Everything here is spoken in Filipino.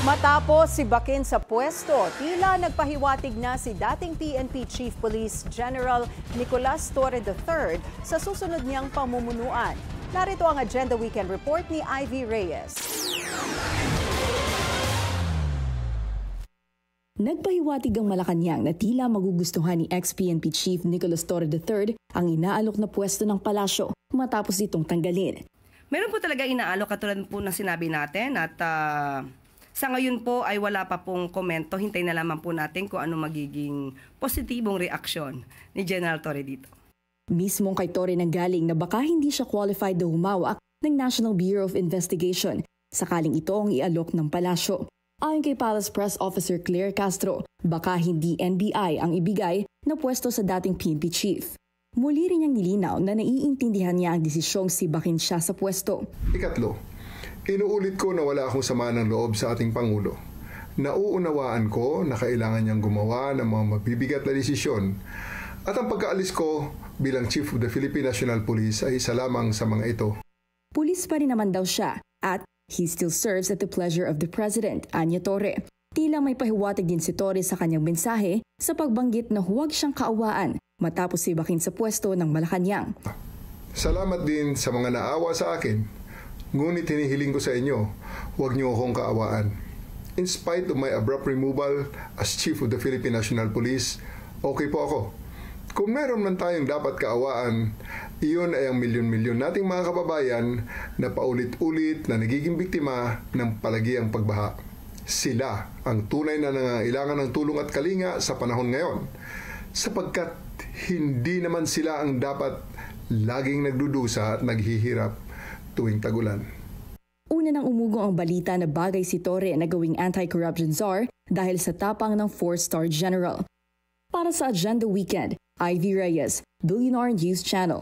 Matapos sibakin sa pwesto, tila nagpahiwatig na si dating PNP Chief Police General Nicolas Torre III sa susunod niyang pamumunuan. Narito ang Agenda Weekend Report ni Ivy Reyes. Nagpahiwatig ang Malacanang na tila magugustuhan ni ex-PNP Chief Nicolas Torre III ang inaalok na pwesto ng palasyo matapos itong tanggalin. Meron po talaga inaalok katulad po na sinabi natin at sa ngayon po ay wala pa pong komento. Hintay na lamang po natin kung ano magiging positibong reaksyon ni General Torre dito. Mismong kay Torre nanggaling na baka hindi siya qualified na humawak ng National Bureau of Investigation sakaling ito ang ialok ng palasyo. Ayon kay Palace Press Officer Claire Castro, baka hindi NBI ang ibigay na pwesto sa dating PNP Chief. Muli rin niyang nilinaw na naiintindihan niya ang desisyong sibakin siya sa pwesto. Ikatlo, inuulit ko na wala akong sama ng loob sa ating Pangulo. Nauunawaan ko na kailangan niyang gumawa ng mga mabibigat na desisyon at ang pagkaalis ko bilang Chief of the Philippine National Police ay isa lamang sa mga ito. Pulis pa rin naman daw siya at he still serves at the pleasure of the President, anya Torre. Tila may pahiwatig din si Torre sa kanyang mensahe sa pagbanggit na huwag siyang kaawaan matapos sibakin sa pwesto ng Malacanang. Salamat din sa mga naawa sa akin. Ngunit hinihiling ko sa inyo, huwag niyo akong kaawaan. In spite of my abrupt removal as Chief of the Philippine National Police, okay po ako. Kung meron man tayong dapat kaawaan, iyon ay ang milyon-milyon nating mga kababayan na paulit-ulit na nagiging biktima ng palagiang pagbaha. Sila ang tunay na nangangailangan ng tulong at kalinga sa panahon ngayon, sapagkat hindi naman sila ang dapat laging nagdudusa at naghihirap tuwing tagulan. Una nang umugong ang balita na bagay si Torre na gawing anti-corruption czar dahil sa tapang ng 4-star general. Para sa Agenda Weekend, Ivy Reyes, Billionaire News Channel.